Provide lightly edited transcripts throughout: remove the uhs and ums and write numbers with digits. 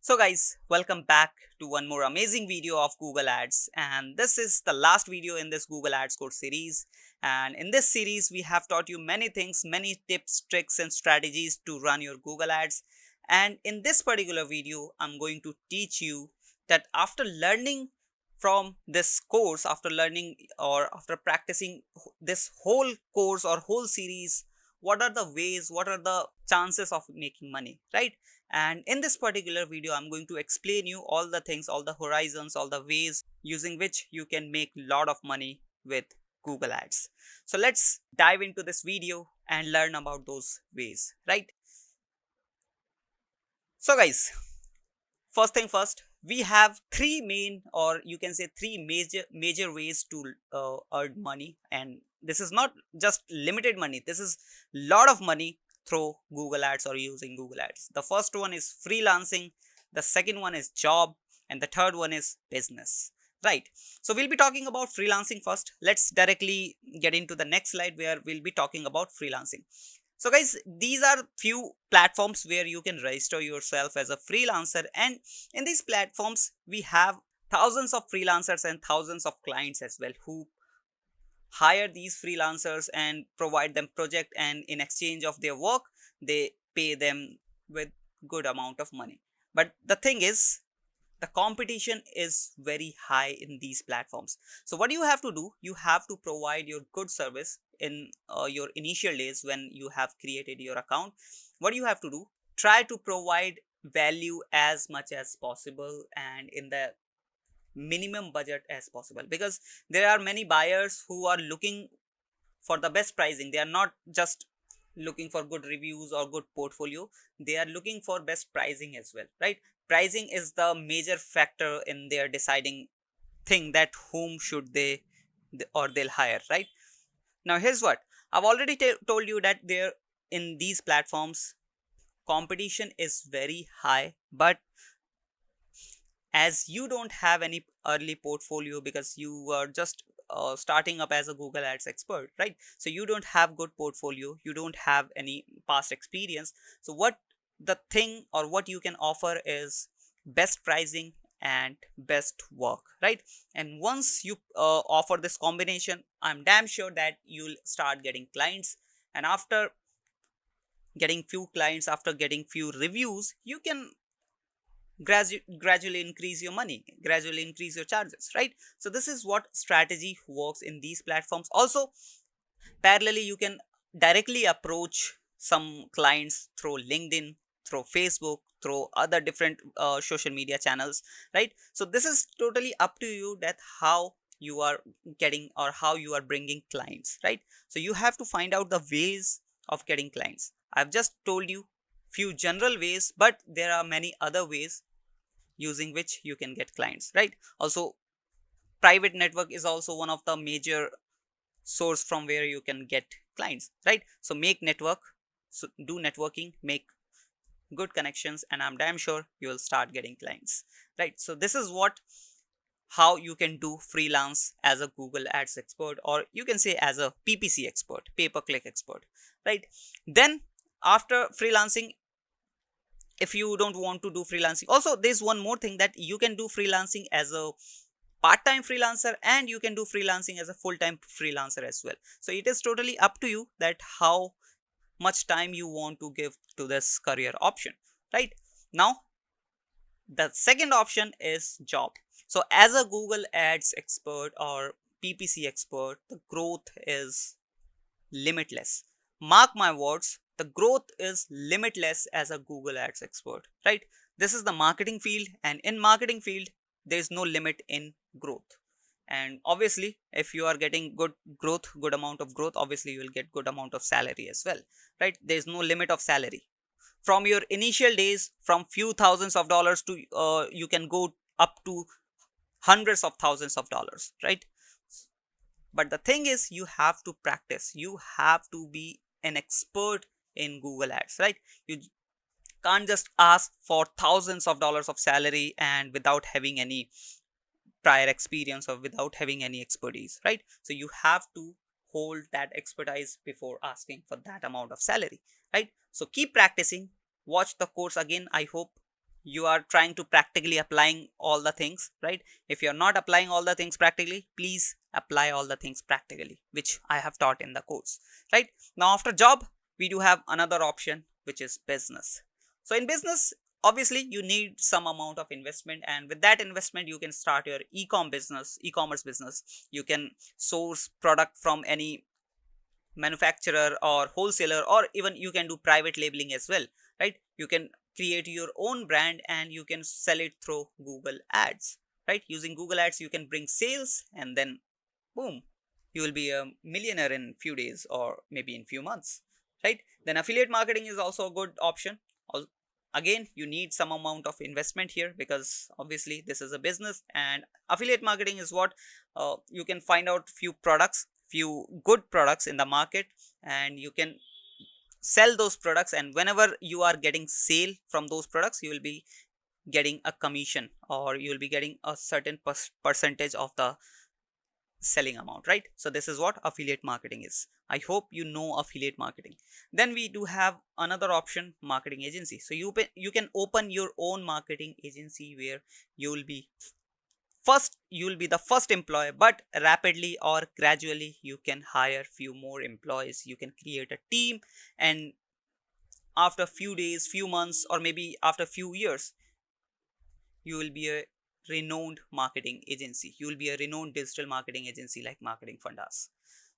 So guys, welcome back to one more amazing video of Google Ads, and this is the last video in this Google Ads course series. And in this series we have taught you many things, many tips, tricks and strategies to run your Google Ads. And in this particular video I'm going to teach you that after learning from this course, after learning or after practicing this whole course or whole series, what are the ways, what are the chances of making money, right? And in this particular video I'm going to explain you all the things, all the horizons, all the ways using which you can make lot of money with Google Ads. So let's dive into this video and learn about those ways, right? So guys, first thing first, we have three main, or you can say three major ways to earn money. And this is not just limited money, this is lot of money through Google Ads or using Google Ads. The first one is freelancing, the second one is job, and the third one is business, right? So we'll be talking about freelancing first. Let's directly get into the next slide where we'll be talking about freelancing. So guys, these are few platforms where you can register yourself as a freelancer, and in these platforms we have thousands of freelancers and thousands of clients as well who hire these freelancers and provide them project, and in exchange of their work they pay them with good amount of money. But the thing is, the competition is very high in these platforms. So what you have to do, you have to provide your good service in your initial days when you have created your account. What you have to do, try to provide value as much as possible and in the minimum budget as possible, because there are many buyers who are looking for the best pricing. They are not just looking for good reviews or good portfolio, they are looking for best pricing as well, right? Pricing is the major factor in their deciding thing that whom should they or they'll hire, right? Now here's what I've already told you, that there in these platforms competition is very high. But as you don't have any early portfolio, because you are just starting up as a Google Ads expert, right? So you don't have good portfolio, you don't have any past experience. So what the thing or what you can offer is best pricing and best work, right? And once you offer this combination, I'm damn sure that you'll start getting clients. And after getting few clients, after getting few reviews, you can gradually increase your money, gradually increase your charges, right? So this is what strategy works in these platforms. Also, parallelly you can directly approach some clients through LinkedIn, through Facebook, through other different social media channels, right? So this is totally up to you, that how you are getting or how you are bringing clients, right? So you have to find out the ways of getting clients. I've just told you few general ways, but there are many other ways using which you can get clients, right? Also, private network is also one of the major source from where you can get clients, right? So make network, so do networking, make good connections, and I'm damn sure you'll start getting clients, right? So this is what how you can do freelance as a Google Ads expert, or you can say as a PPC expert, pay per click expert, right? Then after freelancing, if you don't want to do freelancing, also there's one more thing, that you can do freelancing as a part-time freelancer, and you can do freelancing as a full-time freelancer as well. So it is totally up to you that how much time you want to give to this career option, right? Now the second option is job. So as a Google Ads expert or PPC expert, the growth is limitless. Mark my words, the growth is limitless as a Google Ads expert, right? This is the marketing field, and in marketing field there is no limit in growth. And obviously if you are getting good growth, good amount of growth, obviously you will get good amount of salary as well, right? There is no limit of salary. From your initial days, from few thousands of dollars to you can go up to hundreds of thousands of dollars, right? But the thing is, you have to practice, you have to be an expert in Google Ads, right? You can't just ask for thousands of dollars of salary and without having any prior experience or without having any expertise, right? So you have to hold that expertise before asking for that amount of salary, right? So keep practicing, watch the course again. I hope you are trying to practically applying all the things, right? If you're not applying all the things practically, please apply all the things practically, which I have taught in the course, right? Now after job, we do have another option, which is business. So in business, obviously you need some amount of investment, and with that investment you can start your e-commerce business. You can source product from any manufacturer or wholesaler, or even you can do private labeling as well, right? You can create your own brand and you can sell it through Google ads, right? Using Google ads you can bring sales, and then boom, you will be a millionaire in few days or maybe in few months, right? Then affiliate marketing is also a good option. Again, you need some amount of investment here, because obviously this is a business, and affiliate marketing is what you can find out few good products in the market, and you can sell those products, and whenever you are getting sale from those products, you will be getting a commission, or you will be getting a certain percentage of the selling amount, right? So this is what affiliate marketing is. I hope you know affiliate marketing. Then we do have another option, marketing agency. So you can open your own marketing agency, where you will be you will be the first employee, but rapidly or gradually you can hire few more employees. You can create a team, and after few days, few months, or maybe after few years, you will be a renowned marketing agency. You will be a renowned digital marketing agency like Marketing Fundas.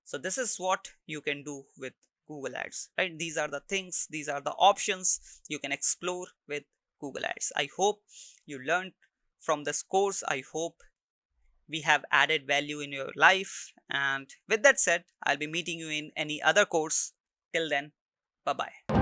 So this is what you can do with Google Ads, right? These are the things, these are the options you can explore with Google Ads. I hope you learned from this course. I hope we have added value in your life. And with that said, I'll be meeting you in any other course. Till then, bye bye.